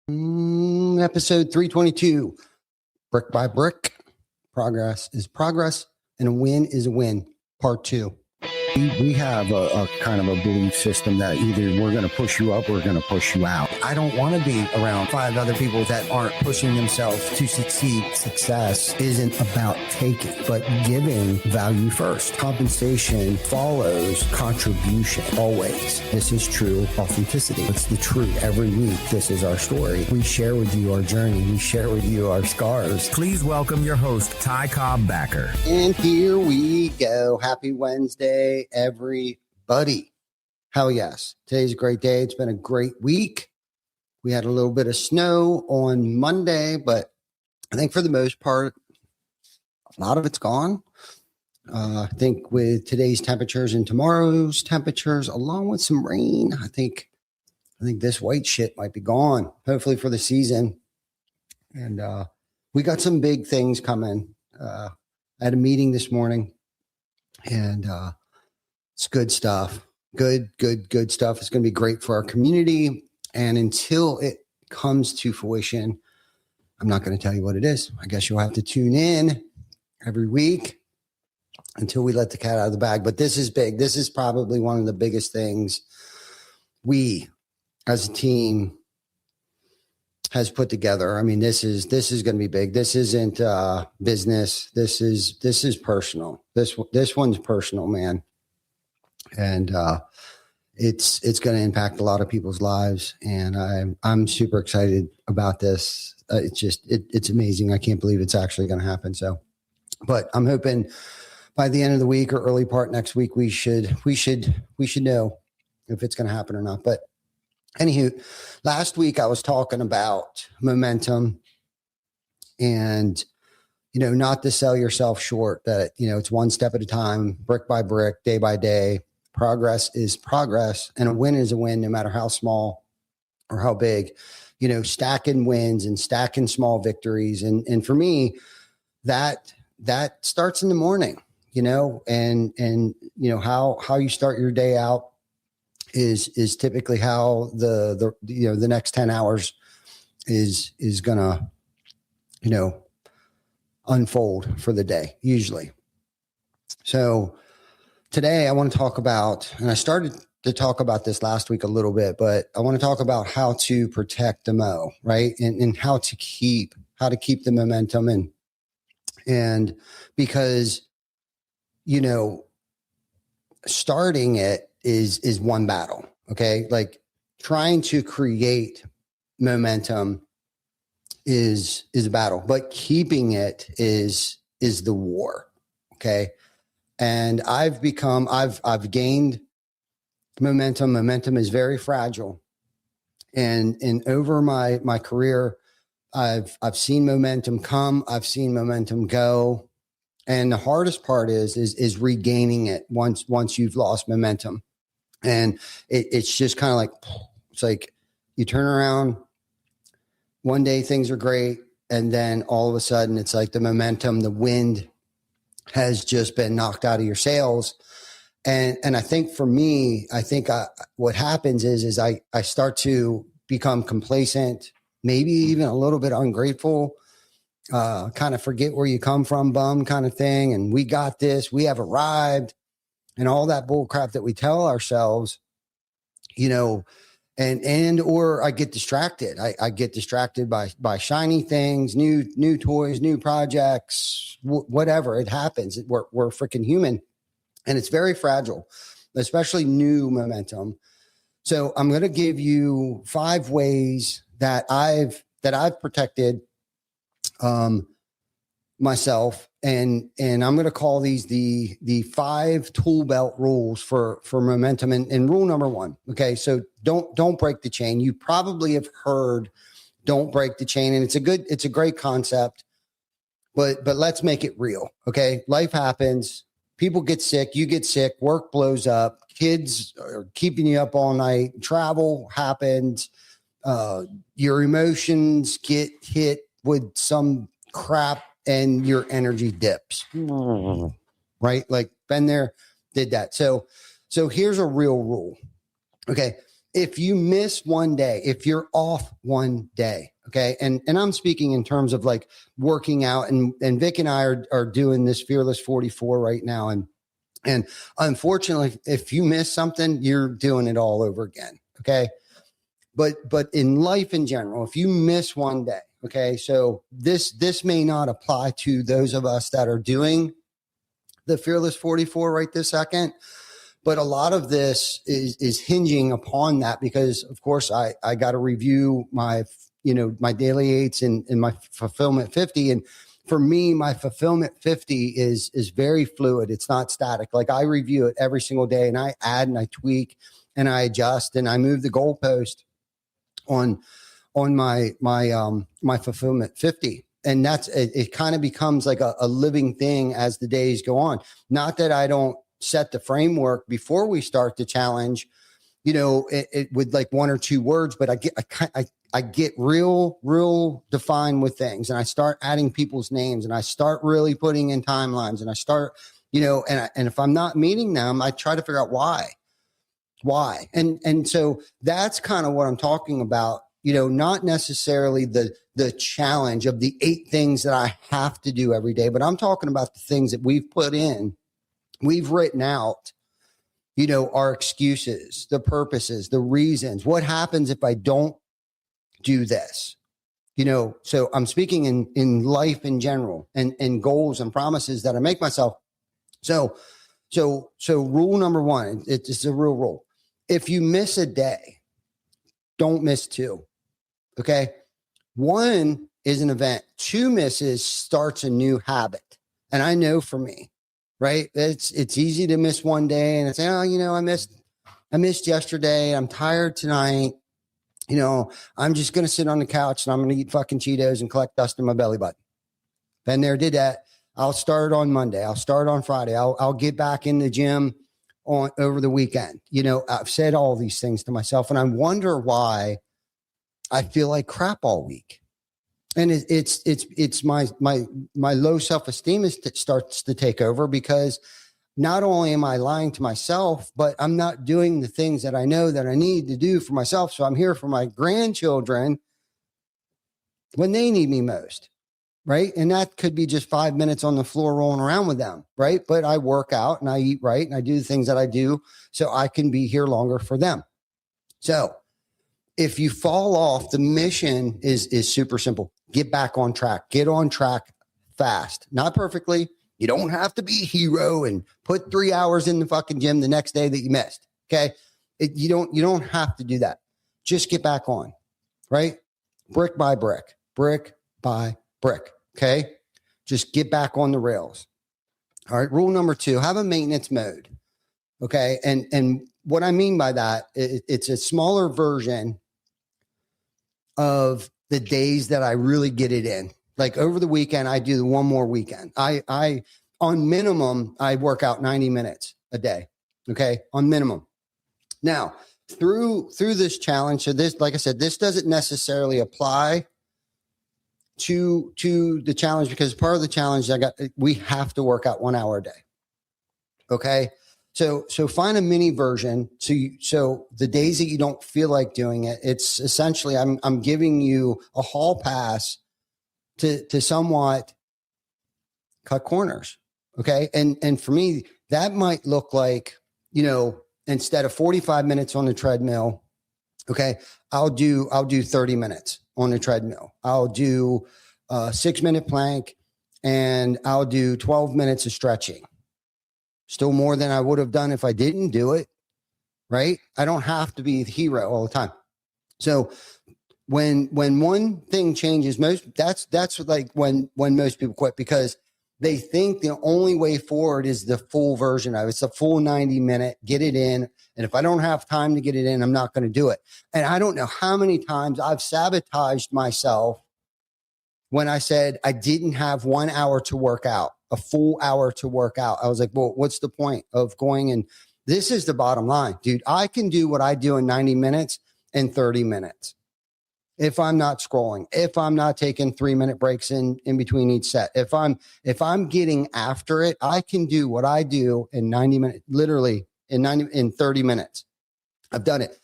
Episode 322, brick by brick. Progress is progress and a win is a win. Part 2. We have a kind of a belief system that either we're going to push you up or we're going to push you out. I don't want to be around 5 other people that aren't pushing themselves to succeed. Success isn't about taking, but giving value first. Compensation follows contribution always. This is true authenticity. It's the truth. Every week, this is our story. We share with you our journey. We share with you our scars. Please welcome your host, Ty Cobb-Backer. And here we go. Happy Wednesday, everybody. Hell yes. Today's a great day. It's been a great week. We had a little bit of snow on Monday, but I think for the most part, a lot of it's gone. I think with today's temperatures and tomorrow's temperatures, along with some rain, I think this white shit might be gone, hopefully for the season. And we got some big things coming. I had a meeting this morning, and it's good stuff. Good stuff. It's going to be great for our community. And until it comes to fruition, I'm not going to tell you what it is. I guess you'll have to tune in every week until we let the cat out of the bag. But this is big. This is probably one of the biggest things we as a team has put together. I mean, this is going to be big. This isn't business. This is personal. This one's personal, man. And it's going to impact a lot of people's lives. And I'm super excited about this. It's amazing. I can't believe it's actually going to happen. So, but I'm hoping by the end of the week or early part next week, we should know if it's going to happen or not. But anywho, last week I was talking about momentum and, not to sell yourself short, that, it's one step at a time, brick by brick, day by day. Progress is progress and a win is a win, no matter how small or how big, stacking wins and stacking small victories. And for me, that starts in the morning, and how you start your day out is typically how the next 10 hours is gonna, unfold for the day usually. So today I want to talk about, and I started to talk about this last week a little bit, but I want to talk about how to protect the mo, right? And how to keep the momentum and because, starting it is one battle. Okay. Like trying to create momentum is a battle, but keeping it is the war. Okay. And I've gained momentum. Momentum is very fragile. And over my career, I've seen momentum come, I've seen momentum go. And the hardest part is regaining it once you've lost momentum. And it's just kind of like, it's like you turn around one day, things are great. And then all of a sudden it's like the momentum, the wind has just been knocked out of your sails. And I think for me, what happens is I start to become complacent, maybe even a little bit ungrateful, kind of forget where you come from, bum kind of thing. And we got this, we have arrived, and all that bull crap that we tell ourselves, or I get distracted. I get distracted by shiny things, new toys, new projects, whatever. It happens. We're freaking human, and it's very fragile, especially new momentum. So I'm going to give you 5 ways that I've protected myself, and I'm going to call these the 5 tool belt rules for momentum. And rule number 1. Okay. So don't break the chain. You probably have heard don't break the chain, and it's a great concept, but let's make it real. Okay. Life happens. People get sick. You get sick. Work blows up. Kids are keeping you up all night. Travel happens. Your emotions get hit with some crap and your energy dips, right? Like been there, did that. So here's a real rule. Okay. if you miss one day, if you're off one day, okay, and I'm speaking in terms of like working out, and Vic and I are doing this Fearless 44 right now, and unfortunately, if you miss something, you're doing it all over again, okay. But in life in general, if you miss one day, okay, so this may not apply to those of us that are doing the Fearless 44 right this second. But a lot of this is hinging upon that, because of course I got to review my daily 8s and my fulfillment 50. And for me, my fulfillment 50 is very fluid. It's not static. Like I review it every single day, and I add and I tweak and I adjust and I move the goalpost on my fulfillment 50. And that's it kind of becomes like a living thing as the days go on. Not that I don't set the framework before we start the challenge, it with like one or two words, but I get real defined with things, and I start adding people's names, and I start really putting in timelines, and I start, and if I'm not meeting them, I try to figure out why. And so that's kind of what I'm talking about, not necessarily the challenge of the 8 things that I have to do every day, but I'm talking about the things that we've put in. We've written out, our excuses, the purposes, the reasons. What happens if I don't do this? So I'm speaking in life in general, and goals and promises that I make myself. So rule number 1, it's a real rule. If you miss a day, don't miss 2. Okay. 1 is an event. 2 misses starts a new habit. And I know for me, right, it's easy to miss one day and say, I missed yesterday. I'm tired tonight. I'm just going to sit on the couch and I'm going to eat fucking Cheetos and collect dust in my belly button. Been there, did that. I'll start on Monday. I'll start on Friday. I'll get back in the gym over the weekend. I've said all these things to myself, and I wonder why I feel like crap all week. And it's my low self-esteem starts to take over, because not only am I lying to myself, but I'm not doing the things that I know that I need to do for myself. So I'm here for my grandchildren when they need me most, right? And that could be just 5 minutes on the floor rolling around with them, right? But I work out and I eat right and I do the things that I do so I can be here longer for them. So if you fall off, the mission is super simple. Get back on track. Get on track fast. Not perfectly. You don't have to be a hero and put 3 hours in the fucking gym the next day that you missed. Okay. You don't have to do that. Just get back on, right? Brick by brick. Okay. Just get back on the rails. All right. Rule number 2, have a maintenance mode. Okay. And what I mean by that, it's a smaller version of the days that I really get it in. Like over the weekend, I do the one more weekend. I on minimum, I work out 90 minutes a day. Okay. On minimum. Now through this challenge. So this, like I said, this doesn't necessarily apply to the challenge, because part of the challenge we have to work out 1 hour a day. Okay. So find a mini version. So the days that you don't feel like doing it, it's essentially, I'm giving you a hall pass to somewhat cut corners. Okay. And for me, that might look like, instead of 45 minutes on the treadmill, okay, I'll do 30 minutes on the treadmill. I'll do a 6-minute plank, and I'll do 12 minutes of stretching. Still more than I would have done if I didn't do it, right? I don't have to be the hero all the time. So when one thing changes, that's like when most people quit, because they think the only way forward is the full version of it. It's a full 90-minute, get it in. And if I don't have time to get it in, I'm not going to do it. And I don't know how many times I've sabotaged myself when I said I didn't have 1 hour to work out, a full hour to work out. I was like, well, what's the point of going? And this is the bottom line, dude. I can do what I do in 90 minutes in 30 minutes. If I'm not scrolling, if I'm not taking 3-minute breaks in between each set, if I'm getting after it, I can do what I do in 90 minutes, literally in 30 minutes. I've done it.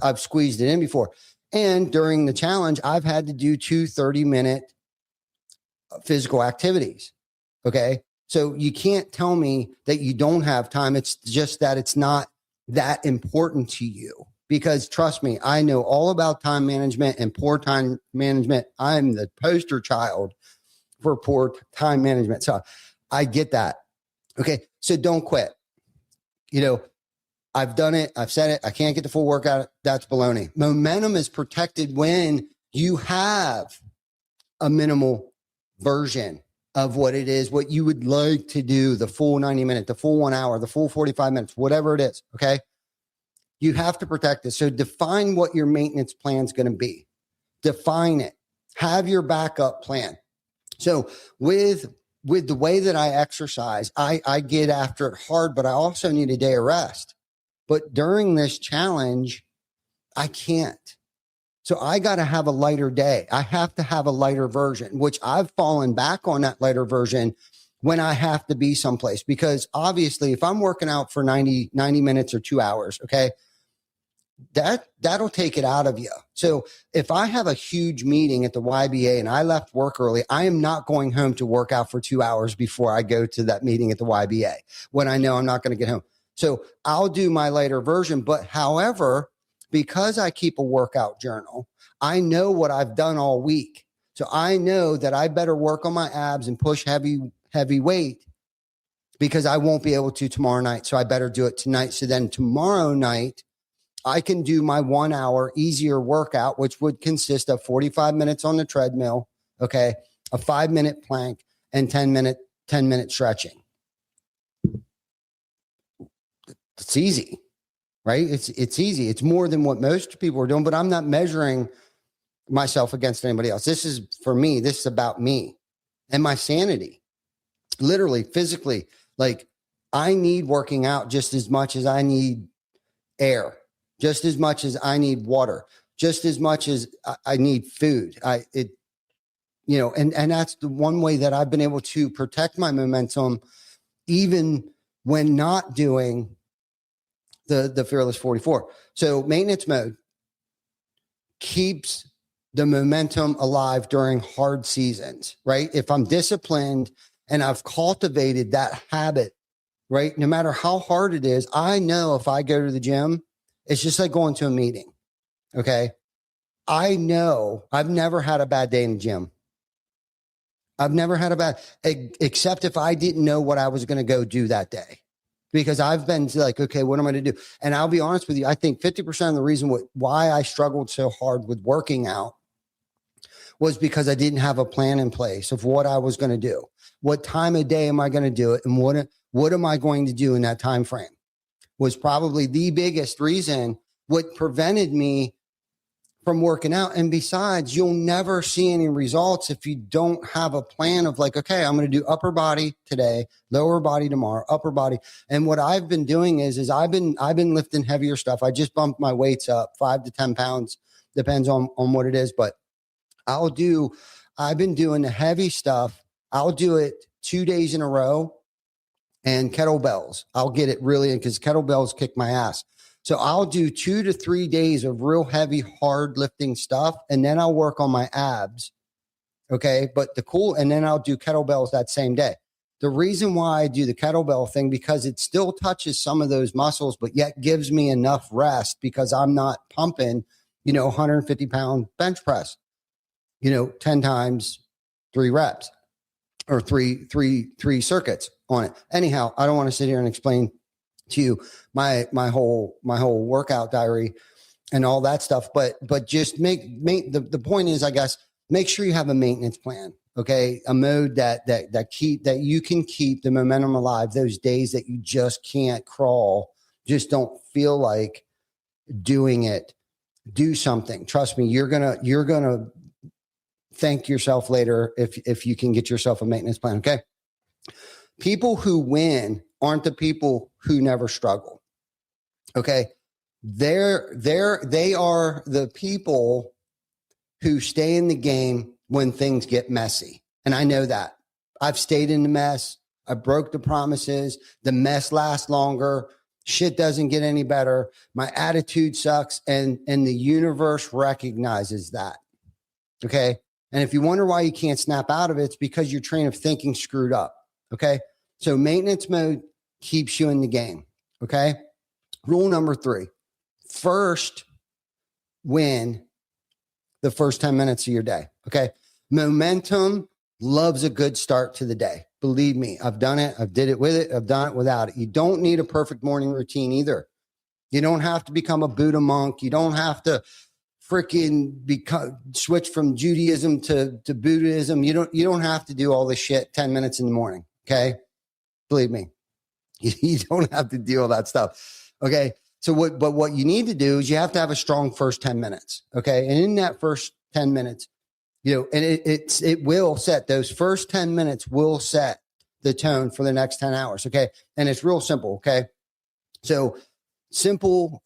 I've squeezed it in before. And during the challenge, I've had to do 2 30-minute physical activities. Okay. So you can't tell me that you don't have time. It's just that it's not that important to you, because trust me, I know all about time management and poor time management. I'm the poster child for poor time management. So I get that. Okay. So don't quit. I've done it. I've said it. I can't get the full workout. That's baloney. Momentum is protected when you have a minimal version of what it is, what you would like to do, the full 90 minutes, the full 1 hour, the full 45 minutes, whatever it is. Okay. You have to protect it. So define what your maintenance plan is going to be. Define it. Have your backup plan. So with the way that I exercise, I get after it hard, but I also need a day of rest. But during this challenge, I can't. So I got to have a lighter day. I have to have a lighter version, which I've fallen back on that lighter version when I have to be someplace. Because obviously, if I'm working out for 90 minutes or 2 hours, okay, that'll take it out of you. So if I have a huge meeting at the YBA and I left work early, I am not going home to work out for 2 hours before I go to that meeting at the YBA when I know I'm not going to get home. So I'll do my later version. But however, because I keep a workout journal, I know what I've done all week. So I know that I better work on my abs and push heavy weight, because I won't be able to tomorrow night. So I better do it tonight. So then tomorrow night, I can do my 1 hour easier workout, which would consist of 45 minutes on the treadmill, okay, a 5-minute plank, and 10-minute stretching. It's easy, right? It's easy. It's more than what most people are doing, but I'm not measuring myself against anybody else. This is for me. This is about me and my sanity, literally, physically. Like, I need working out just as much as I need air, just as much as I need water, just as much as I need food. And that's the one way that I've been able to protect my momentum, even when not doing the Fearless 44. So maintenance mode keeps the momentum alive during hard seasons, right? If I'm disciplined and I've cultivated that habit, right? No matter how hard it is, I know if I go to the gym, it's just like going to a meeting. Okay. I know I've never had a bad day in the gym. I've never had a bad, except if I didn't know what I was going to go do that day. Because I've been like, okay, what am I going to do? And I'll be honest with you. I think 50% of the reason why I struggled so hard with working out was because I didn't have a plan in place of what I was going to do. What time of day am I going to do it? And what am I going to do in that time frame was probably the biggest reason what prevented me from working out. And besides, you'll never see any results if you don't have a plan of like, okay, I'm going to do upper body today, lower body tomorrow, upper body. And what I've been doing is I've been lifting heavier stuff. I just bumped my weights up 5 to 10 pounds, depends on what it is. But I've been doing the heavy stuff. I'll do it 2 days in a row, and kettlebells. I'll get it really, because kettlebells kick my ass. So I'll do 2 to 3 days of real heavy, hard lifting stuff. And then I'll work on my abs. Okay. And then I'll do kettlebells that same day. The reason why I do the kettlebell thing, because it still touches some of those muscles, but yet gives me enough rest, because I'm not pumping, 150 pound bench press, 10 times 3 reps or three circuits on it. Anyhow, I don't want to sit here and explain to you my whole workout diary and all that stuff, but just make the point is, I guess, make sure you have a maintenance plan. Okay. A mode that you can keep the momentum alive those days that you just can't crawl, just don't feel like doing it. Do something. Trust me, you're gonna thank yourself later if you can get yourself a maintenance plan. Okay. People who win aren't the people who never struggle. Okay. They are the people who stay in the game when things get messy. And I know that. I've stayed in the mess. I broke the promises. The mess lasts longer. Shit doesn't get any better. My attitude sucks. And the universe recognizes that. Okay. And if you wonder why you can't snap out of it, it's because your train of thinking screwed up. Okay. So maintenance mode keeps you in the game. Okay. Rule number 3, first win the first 10 minutes of your day. Okay. Momentum loves a good start to the day. Believe me, I've done it. I've did it with it. I've done it without it. You don't need a perfect morning routine either. You don't have to become a Buddha monk. You don't have to freaking switch from Judaism to Buddhism. You don't have to do all this shit 10 minutes in the morning. Okay. Believe me, you don't have to do all that stuff. Okay. So what you need to do is you have to have a strong first 10 minutes. Okay. And in that first 10 minutes, and it will set, those first 10 minutes will set the tone for the next 10 hours. Okay. And it's real simple. Okay. So simple,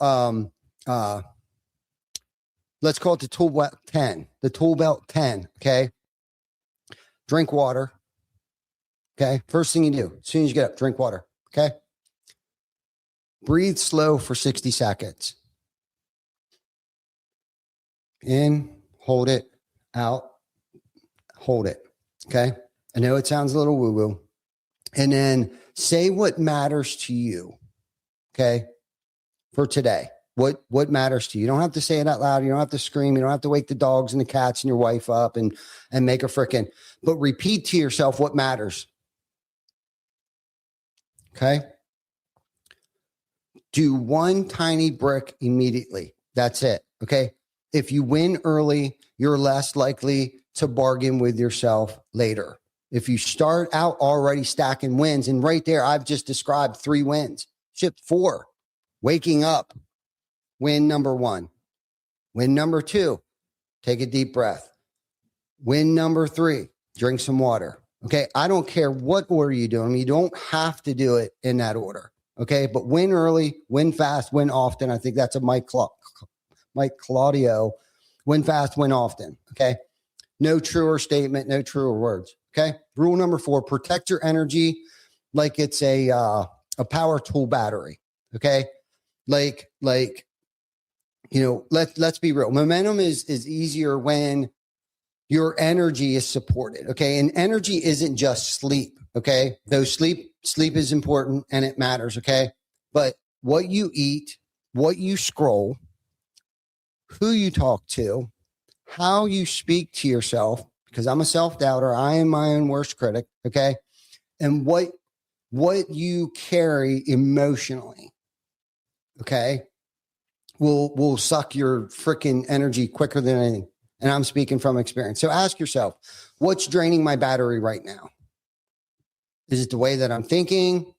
let's call it the tool belt 10, okay. Drink water. Okay. First thing you do, as soon as you get up, drink water. Okay. Breathe slow for 60 seconds. In, hold it, out, hold it. Okay. I know it sounds a little woo-woo. And then say what matters to you. Okay. For today. What matters to you? You don't have to say it out loud. You don't have to scream. You don't have to wake the dogs and the cats and your wife up and make a frickin', but repeat to yourself what matters. Okay. Do one tiny brick immediately. That's it. Okay. If you win early, you're less likely to bargain with yourself later. If you start out already stacking wins, and right there, I've just described 3 wins. Ship 4, waking up. Win number 1. Win number 2, take a deep breath. Win number 3, drink some water. Okay. I don't care what order you do. You don't have to do it in that order. Okay. But win early, win fast, win often. I think that's a Mike Claudio. Win fast, win often. Okay. No truer statement, no truer words. Okay. Rule number 4, protect your energy like it's a power tool battery. Okay. Like, let's be real. Momentum is easier when your energy is supported. Okay. And energy isn't just sleep. Okay. Though sleep is important and it matters. Okay. But what you eat, what you scroll, who you talk to, how you speak to yourself, because I'm a self-doubter. I am my own worst critic. Okay. And what you carry emotionally. Okay. Will suck your freaking energy quicker than anything. And I'm speaking from experience. So ask yourself, what's draining my battery right now? Is it the way that I'm thinking?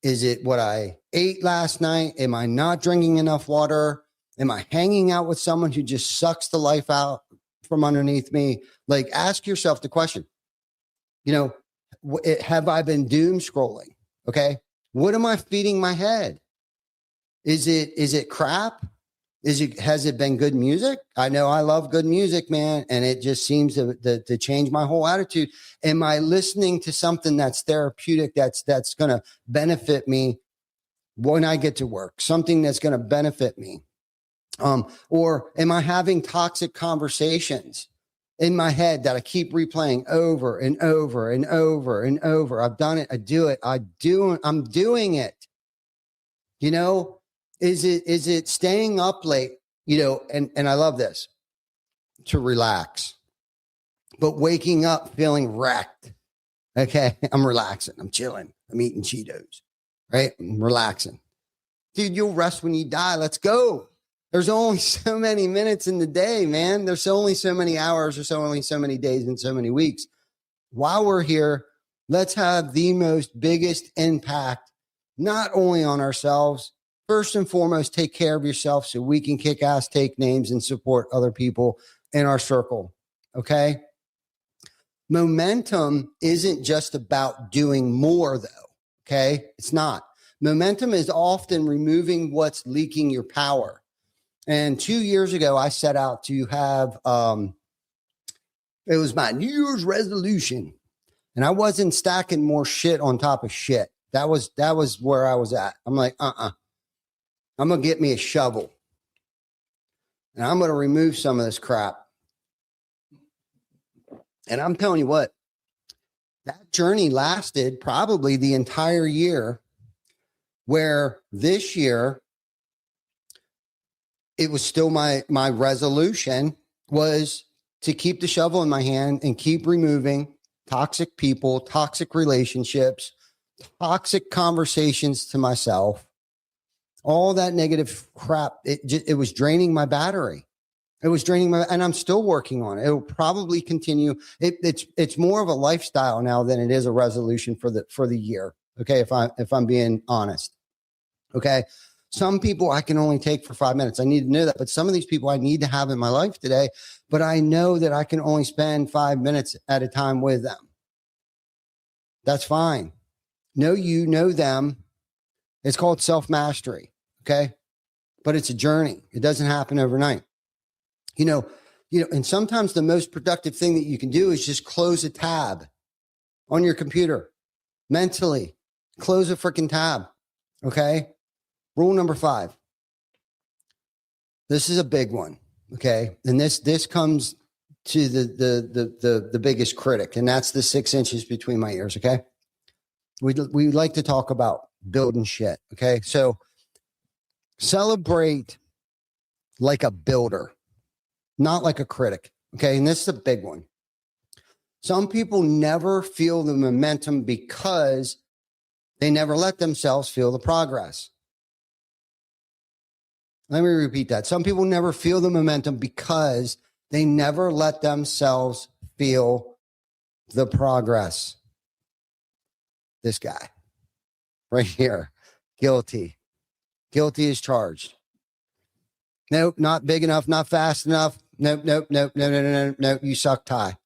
Is it what I ate last night? Am I not drinking enough water? Am I hanging out with someone who just sucks the life out from underneath me? Like, ask yourself the question, have I been doom scrolling? Okay. What am I feeding my head? Is it crap? Has it been good music? I know I love good music, man. And it just seems to change my whole attitude. Am I listening to something that's therapeutic, that's going to benefit me when I get to work, something that's going to benefit me? Or am I having toxic conversations in my head that I keep replaying over and over and over and over? I've done it. I do it. I'm doing it. Is it staying up late, and I love this, to relax, but waking up feeling wrecked. Okay. I'm relaxing. I'm chilling. I'm eating Cheetos, right? I'm relaxing. Dude, you'll rest when you die. Let's go. There's only so many minutes in the day, man. There's only so many hours. There's only so many days and so many weeks. While we're here, let's have the biggest impact, not only on ourselves. First and foremost, take care of yourself so we can kick ass, take names, and support other people in our circle. Okay. Momentum isn't just about doing more, though. Okay. It's not. Momentum is often removing what's leaking your power. And 2 years ago, I set out to have, it was my New Year's resolution. And I wasn't stacking more shit on top of shit. That was where I was at. I'm like, I'm going to get me a shovel and I'm going to remove some of this crap. And I'm telling you what, that journey lasted probably the entire year, where this year it was still my resolution was to keep the shovel in my hand and keep removing toxic people, toxic relationships, toxic conversations to myself, all that negative crap. It was draining my battery. It was draining my, and I'm still working on it. It will probably continue. It's more of a lifestyle now than it is a resolution for the year. Okay. If I'm being honest. Okay. Some people I can only take for 5 minutes. I need to know that. But some of these people I need to have in my life today, but I know that I can only spend 5 minutes at a time with them. That's fine. Know you, know them. It's called self-mastery. Okay. But it's a journey. It doesn't happen overnight. You know, and sometimes the most productive thing that you can do is just close a tab on your computer mentally. Close a freaking tab. Okay. Rule number 5. This is a big one. Okay. And this comes to the biggest critic, and that's the 6 inches between my ears. Okay. We like to talk about building shit. Okay. So celebrate like a builder, not like a critic. Okay. And this is a big one. Some people never feel the momentum because they never let themselves feel the progress. Let me repeat that. Some people never feel the momentum because they never let themselves feel the progress. This guy right here, guilty. Guilty as charged. Nope, not big enough, not fast enough. Nope. You suck, Ty.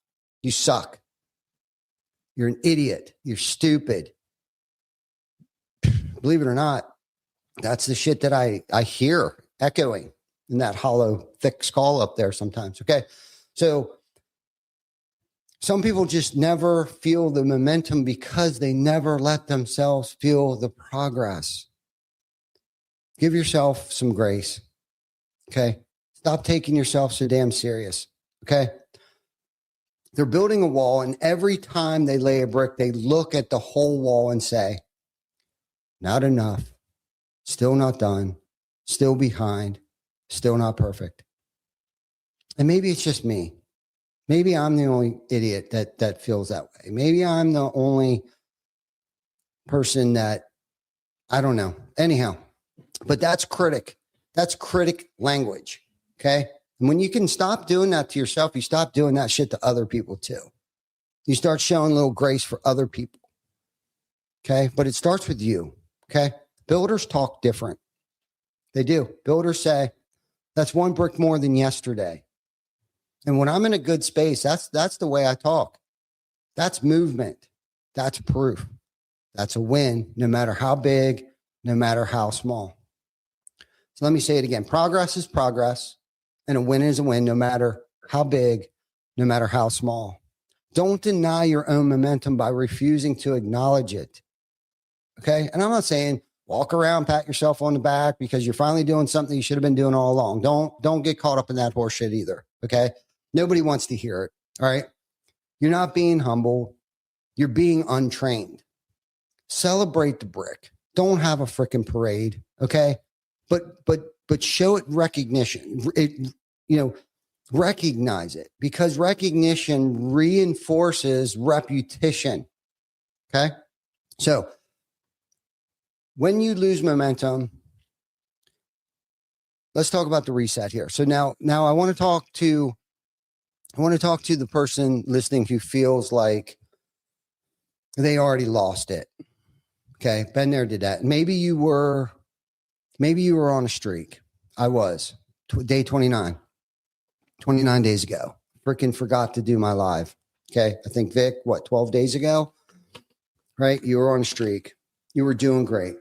You suck. You're an idiot. You're stupid. Believe it or not, that's the shit that I hear echoing in that hollow, thick skull up there sometimes. Okay. So some people just never feel the momentum because they never let themselves feel the progress. Give yourself some grace. Okay. Stop taking yourself so damn serious. Okay. They're building a wall, and every time they lay a brick, they look at the whole wall and say, not enough, still not done, still behind, still not perfect. And maybe it's just me. Maybe I'm the only idiot that feels that way. Maybe I'm the only person that, I don't know. Anyhow, but that's critic. That's critic language. Okay. And when you can stop doing that to yourself, you stop doing that shit to other people too. You start showing a little grace for other people. Okay. But it starts with you. Okay. Builders talk different. They do. Builders say, that's one brick more than yesterday. And when I'm in a good space, that's the way I talk. That's movement. That's proof. That's a win, no matter how big, no matter how small. So let me say it again. Progress is progress, and a win is a win, no matter how big, no matter how small. Don't deny your own momentum by refusing to acknowledge it. Okay. And I'm not saying walk around, pat yourself on the back because you're finally doing something you should have been doing all along. Don't get caught up in that horse shit either. Okay. Nobody wants to hear it. All right. You're not being humble. You're being untrained. Celebrate the brick. Don't have a freaking parade. Okay. But show it recognition. Recognize it, because recognition reinforces repetition. Okay. So when you lose momentum, let's talk about the reset here. So now I want to talk to the person listening who feels like they already lost it. Okay. Been there, did that. Maybe you were on a streak. I was day 29 days ago. Freaking forgot to do my live. Okay. I think Vic, 12 days ago, right? You were on a streak. You were doing great.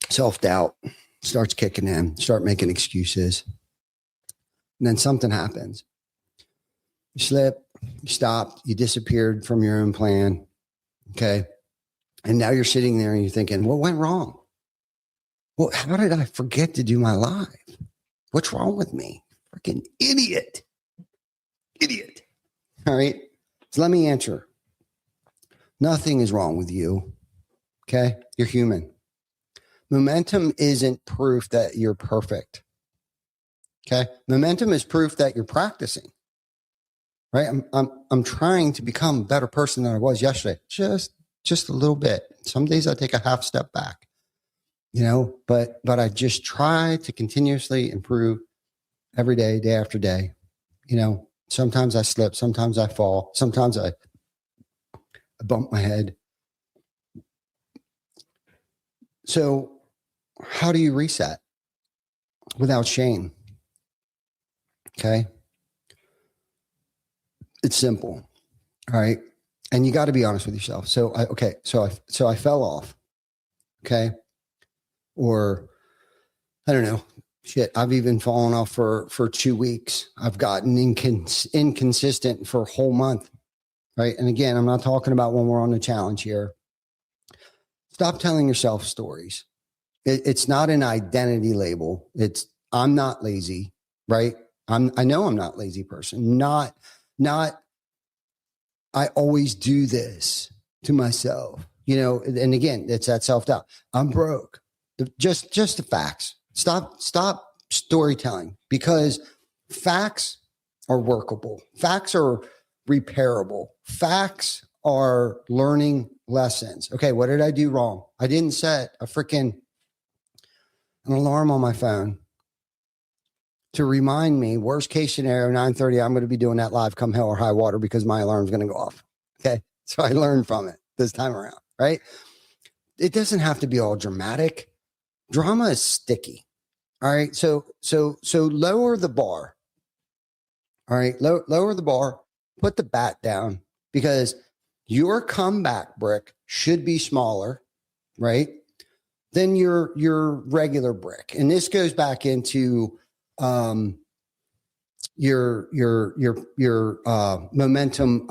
Self-doubt starts kicking in, start making excuses. And then something happens. You slip, you stopped, you disappeared from your own plan. Okay. And now you're sitting there and you're thinking, what went wrong? Well, how did I forget to do my live? What's wrong with me? Freaking idiot. Idiot. All right. So let me answer. Nothing is wrong with you. Okay. You're human. Momentum isn't proof that you're perfect. Okay. Momentum is proof that you're practicing. Right. I'm trying to become a better person than I was yesterday. Just a little bit. Some days I take a half step back, but I just try to continuously improve every day, day after day. Sometimes I slip, sometimes I fall, sometimes I bump my head. So how do you reset without shame? Okay. It's simple. All right. And you got to be honest with yourself. So I fell off. Okay. Or I don't know. Shit. I've even fallen off for 2 weeks. I've gotten inconsistent for a whole month. Right. And again, I'm not talking about when we're on the challenge here. Stop telling yourself stories. It's not an identity label. I'm not lazy. Right. I know I'm not a lazy person. Not I always do this to myself, and again, it's that self-doubt. I'm broke. Just the facts. Stop storytelling, because facts are workable. Facts are repairable. Facts are learning lessons. Okay. What did I do wrong? I didn't set an alarm on my phone to remind me, worst case scenario, 9:30, I'm going to be doing that live come hell or high water because my alarm's going to go off. Okay. So I learned from it this time around, right? It doesn't have to be all dramatic. Drama is sticky. All right. So lower the bar. All right. Lower the bar, put the bat down, because your comeback brick should be smaller, right, than your regular brick. And this goes back into your momentum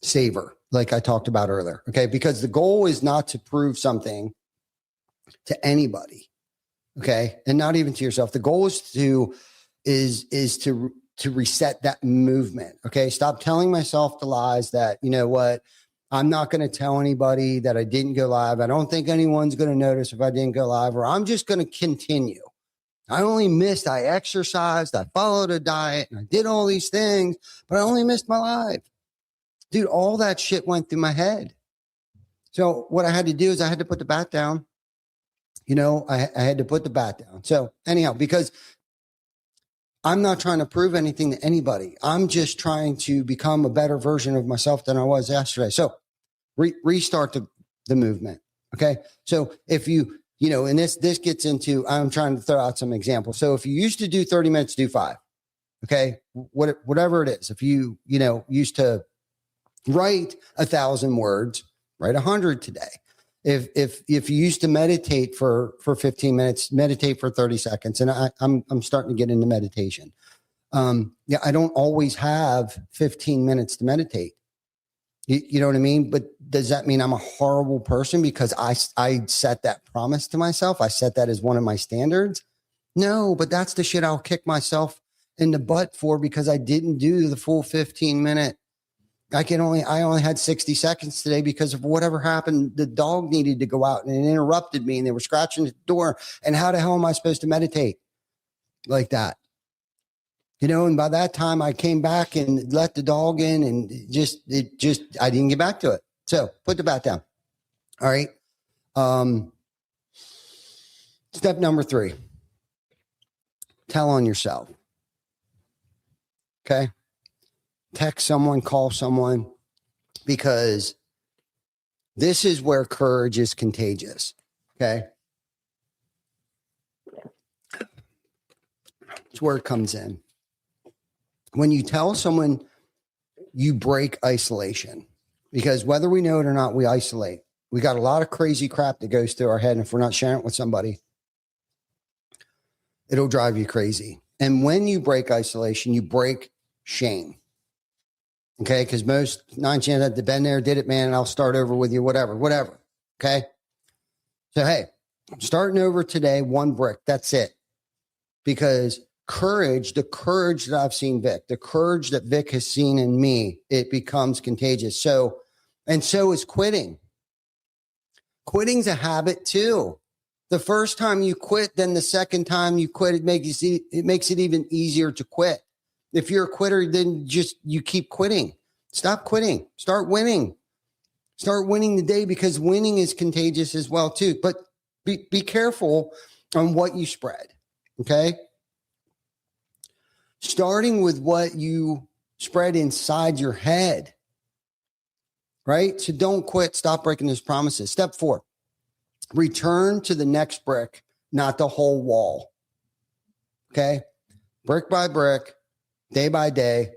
saver, like I talked about earlier. Okay. Because the goal is not to prove something to anybody. Okay. And not even to yourself. The goal is to reset that movement. Okay. Stop telling myself the lies that, you know what, I'm not going to tell anybody that I didn't go live. I don't think anyone's going to notice if I didn't go live, or I'm just going to continue. I exercised, I followed a diet, and I did all these things, but I only missed my live. Dude, all that shit went through my head. So what I had to do is I had to put the bat down. I had to put the bat down. So anyhow, because I'm not trying to prove anything to anybody. I'm just trying to become a better version of myself than I was yesterday. So restart the movement. Okay. So if and this gets into, I'm trying to throw out some examples. So if you used to do 30 minutes, do 5. Okay. Whatever it is. If you used to write 1,000 words, write 100 today. If you used to meditate for 15 minutes, meditate for 30 seconds. And I'm starting to get into meditation. I don't always have 15 minutes to meditate. You know what I mean? But does that mean I'm a horrible person because I set that promise to myself? I set that as one of my standards? No, but that's the shit I'll kick myself in the butt for, because I didn't do the full 15 minute. I only had 60 seconds today because of whatever happened. The dog needed to go out and it interrupted me, and they were scratching the door. And how the hell am I supposed to meditate like that? And by that time I came back and let the dog in, and I didn't get back to it. So put the bat down. All right. Step number 3, tell on yourself. Okay. Text someone, call someone, because this is where courage is contagious. Okay. It's where it comes in. When you tell someone, you break isolation, because whether we know it or not, we isolate. We got a lot of crazy crap that goes through our head. And if we're not sharing it with somebody, it'll drive you crazy. And when you break isolation, you break shame. Okay. Because most 9 chances I've been there, did it, man. And I'll start over with you, whatever. Okay. So, hey, I'm starting over today, 1 brick. That's it. Because the courage that I've seen Vic, the courage that Vic has seen in me, it becomes contagious. So is quitting. Quitting's a habit too. The first time you quit, then the second time you quit, it makes it even easier to quit. If you're a quitter, then you keep quitting. Stop quitting. Start winning. Start winning the day, because winning is contagious as well too. But be careful on what you spread. Okay. Starting with what you spread inside your head. Right? So don't quit. Stop breaking those promises. Step 4, return to the next brick, not the whole wall. Okay. Brick by brick, day by day,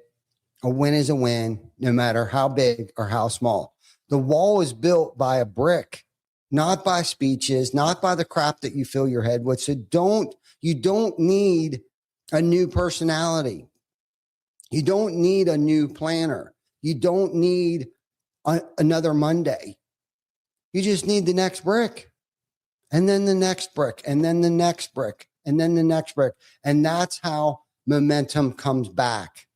a win is a win, no matter how big or how small. The wall is built by a brick, not by speeches, not by the crap that you fill your head with. So you don't need a new personality. You don't need a new planner. You don't need another Monday. You just need the next brick, and then the next brick, and then the next brick, and then the next brick. And that's how momentum comes back.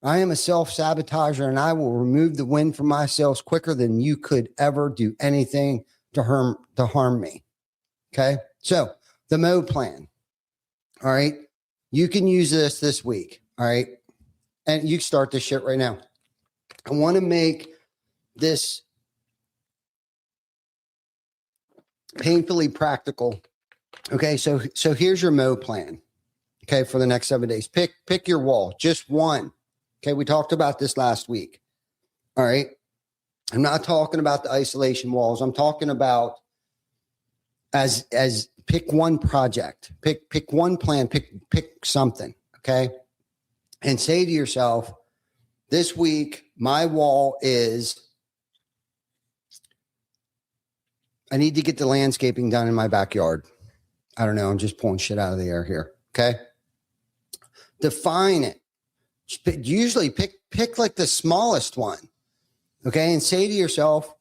I am a self-sabotager, and I will remove the wind from my sails quicker than you could ever do anything to harm me. Okay. So the mode plan. All right. You can use this week. All right. And you start this shit right now. I want to make this painfully practical. Okay. So here's your mode plan. Okay. For the next 7 days, pick your wall, just one. Okay. We talked about this last week. All right. I'm not talking about the isolation walls. I'm talking about as pick one project, pick one plan, pick something. Okay. And say to yourself, this week, my wall is, I need to get the landscaping done in my backyard. I don't know. I'm just pulling shit out of the air here. Okay. Define it. Usually pick like the smallest one. Okay. And say to yourself,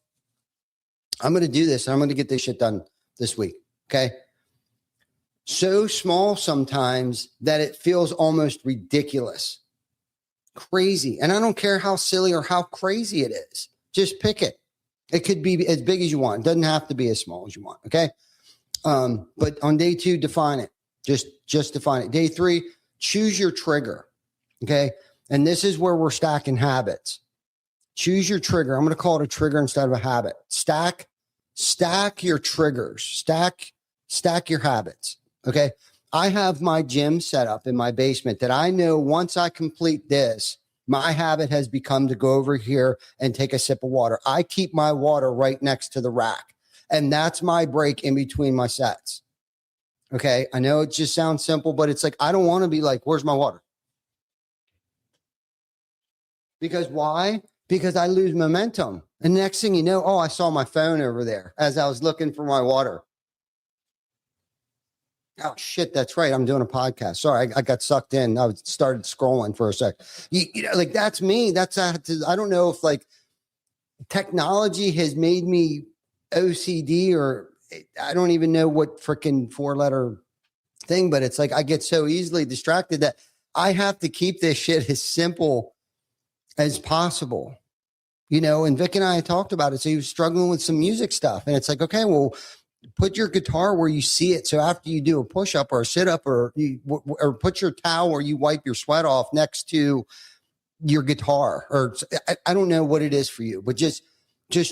I'm going to do this. I'm going to get this shit done this week. Okay. So small sometimes that it feels almost ridiculous, crazy. And I don't care how silly or how crazy it is. Just pick it. It could be as big as you want. It doesn't have to be as small as you want. Okay. But on day 2, define it. Just define it. Day 3, choose your trigger. Okay. And this is where we're stacking habits. Choose your trigger. I'm going to call it a trigger instead of a habit. Stack your triggers. Stack your habits. Okay. I have my gym set up in my basement that I know once I complete this, my habit has become to go over here and take a sip of water. I keep my water right next to the rack, and that's my break in between my sets. Okay. I know it just sounds simple, but it's like, I don't want to be like, where's my water? Because why? Because I lose momentum. And next thing you know, I saw my phone over there as I was looking for my water. Oh, shit, that's right. I'm doing a podcast. Sorry, I got sucked in. I started scrolling for a sec. You know, like that's me. I don't know if like technology has made me OCD, or I don't even know what freaking 4-letter thing, but it's like I get so easily distracted that I have to keep this shit as simple as possible. You know, and Vic and I talked about it. So he was struggling with some music stuff. And it's like, okay, well, put your guitar where you see it. So after you do a push-up or a sit-up, or put your towel where you wipe your sweat off next to your guitar. Or I don't know what it is for you, but just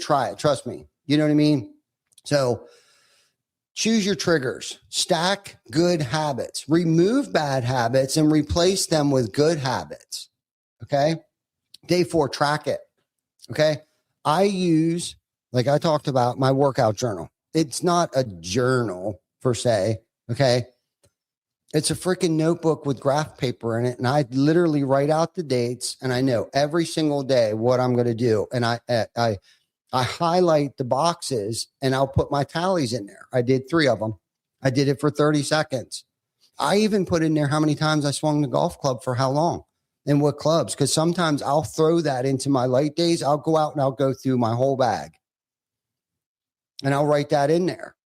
try it. Trust me. You know what I mean? So choose your triggers. Stack good habits. Remove bad habits and replace them with good habits. Okay? Day 4, track it. Okay. I use, like I talked about, my workout journal. It's not a journal per se. Okay. It's a freaking notebook with graph paper in it. And I literally write out the dates, and I know every single day what I'm going to do. And I highlight the boxes, and I'll put my tallies in there. I did 3 of them. I did it for 30 seconds. I even put in there how many times I swung the golf club for how long. And what clubs? Because sometimes I'll throw that into my light days. I'll go out and I'll go through my whole bag. And I'll write that in there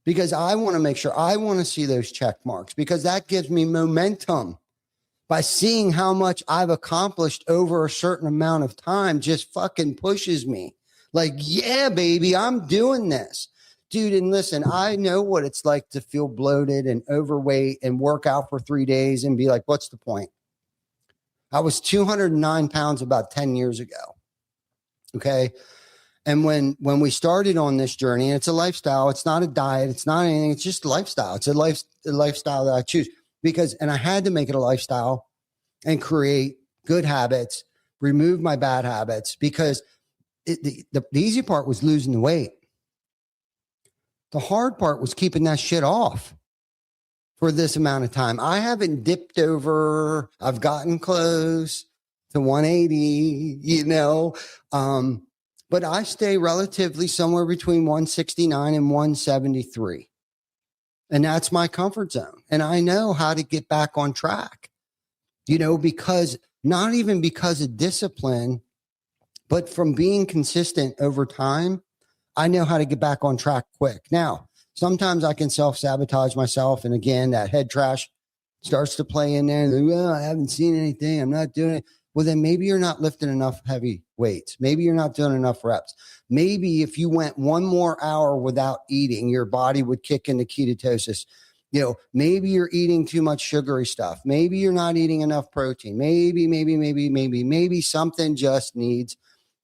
because I want to make sure I want to see those check marks because that gives me momentum by seeing how much I've accomplished over a certain amount of time just fucking pushes me. Like, yeah, baby, I'm doing this. Dude, and listen, I know what it's like to feel bloated and overweight and work out for 3 days and be like, what's the point? I was 209 pounds about 10 years ago. Okay. And when we started on this journey, and it's a lifestyle, it's not a diet, it's not anything, it's just a lifestyle. It's a lifestyle that I choose because, and I had to make it a lifestyle and create good habits, remove my bad habits because the easy part was losing the weight. The hard part was keeping that shit off for this amount of time. I haven't dipped over. I've gotten close to 180, but I stay relatively somewhere between 169 and 173. And that's my comfort zone. And I know how to get back on track, because not even because of discipline, but from being consistent over time, I know how to get back on track quick. Now, sometimes I can self-sabotage myself. And again, that head trash starts to play in there. Well, I haven't seen anything. I'm not doing it. Well, then maybe you're not lifting enough heavy weights. Maybe you're not doing enough reps. Maybe if you went one more hour without eating, your body would kick into ketosis. Maybe you're eating too much sugary stuff. Maybe you're not eating enough protein. Maybe something just needs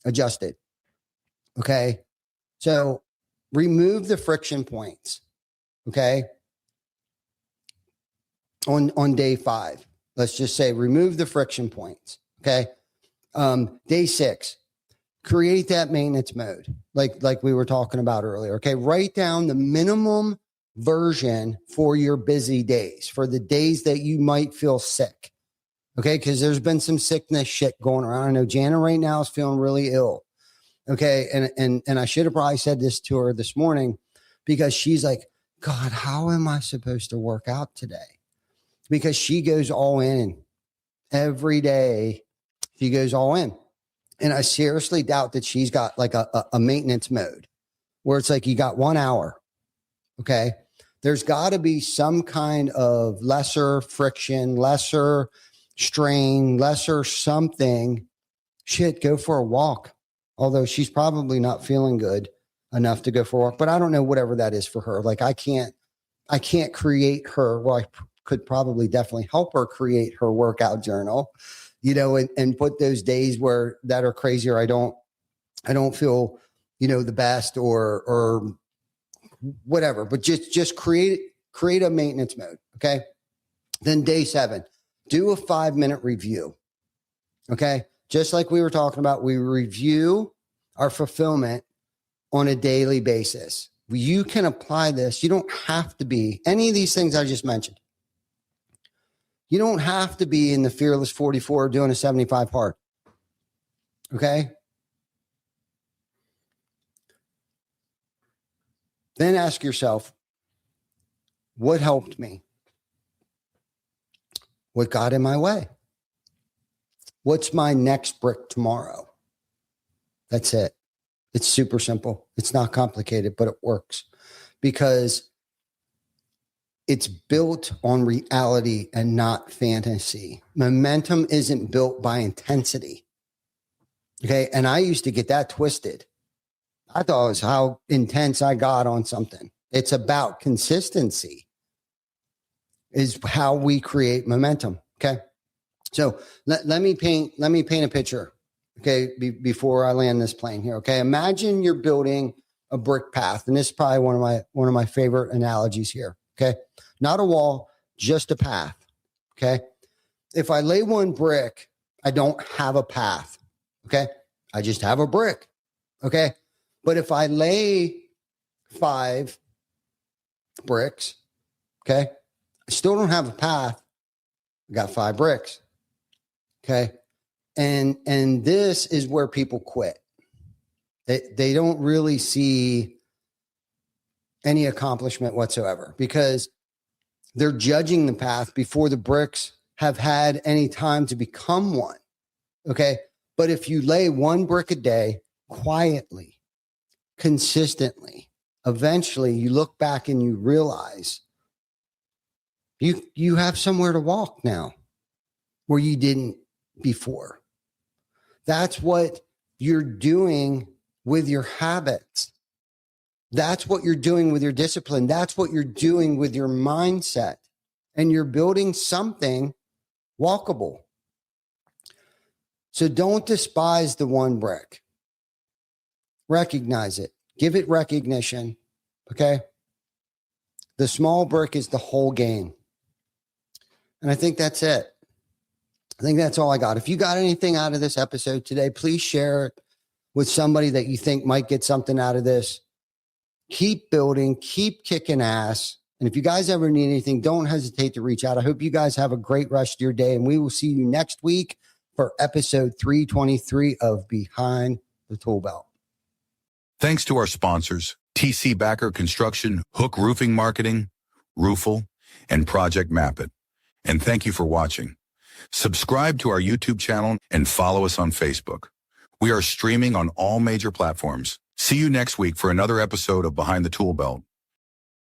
adjusted. Okay. So remove the friction points. Okay. On day 5, let's just say remove the friction points. Okay. Day 6, create that maintenance mode. Like we were talking about earlier. Okay. Write down the minimum version for your busy days, for the days that you might feel sick. Okay. Cause there's been some sickness shit going around. I know Jana right now is feeling really ill. Okay. And I should have probably said this to her this morning because she's like, God, how am I supposed to work out today? Because she goes all in every day. She goes all in. And I seriously doubt that she's got like a maintenance mode where it's like you got 1 hour. Okay. There's got to be some kind of lesser friction, lesser strain, lesser something. Shit, go for a walk. Although she's probably not feeling good enough to go for a walk, but I don't know whatever that is for her. Like I can't create her. Well, I could probably definitely help her create her workout journal, and put those days that are crazier. I don't feel, the best or whatever, but just create a maintenance mode. Okay. Then day 7, do a 5-minute review. Okay. Just like we were talking about, we review our fulfillment on a daily basis. You can apply this. You don't have to be any of these things I just mentioned. You don't have to be in the Fearless 44 doing a 75 hard. Okay. Then ask yourself, what helped me? What got in my way? What's my next brick tomorrow? That's it. It's super simple. It's not complicated, but it works because it's built on reality and not fantasy. Momentum isn't built by intensity. Okay. And I used to get that twisted. I thought it was how intense I got on something. It's about consistency is how we create momentum. Okay. So let me paint a picture. Okay. Before I land this plane here. Okay. Imagine you're building a brick path. And this is probably one of my favorite analogies here. Okay. Not a wall, just a path. Okay. If I lay one brick, I don't have a path. Okay. I just have a brick. Okay. But if I lay 5 bricks, okay, I still don't have a path. I got 5 bricks. Okay. And this is where people quit. They don't really see any accomplishment whatsoever because they're judging the path before the bricks have had any time to become one. Okay. But if you lay 1 brick a day quietly, consistently, eventually you look back and you realize you have somewhere to walk now where you didn't before. That's what you're doing with your habits. That's what you're doing with your discipline. That's what you're doing with your mindset. And you're building something walkable. So don't despise the one brick. Recognize it. Give it recognition. Okay? The small brick is the whole game. And I think that's it. I think that's all I got. If you got anything out of this episode today, please share it with somebody that you think might get something out of this. Keep building, keep kicking ass. And if you guys ever need anything, don't hesitate to reach out. I hope you guys have a great rest of your day. And we will see you next week for episode 323 of Behind the Tool Belt. Thanks to our sponsors, TC Backer Construction, Hook Roofing Marketing, Roofle, and Project Mapit. And thank you for watching. Subscribe to our YouTube channel and follow us on Facebook. We are streaming on all major platforms. See you next week for another episode of Behind the Tool Belt.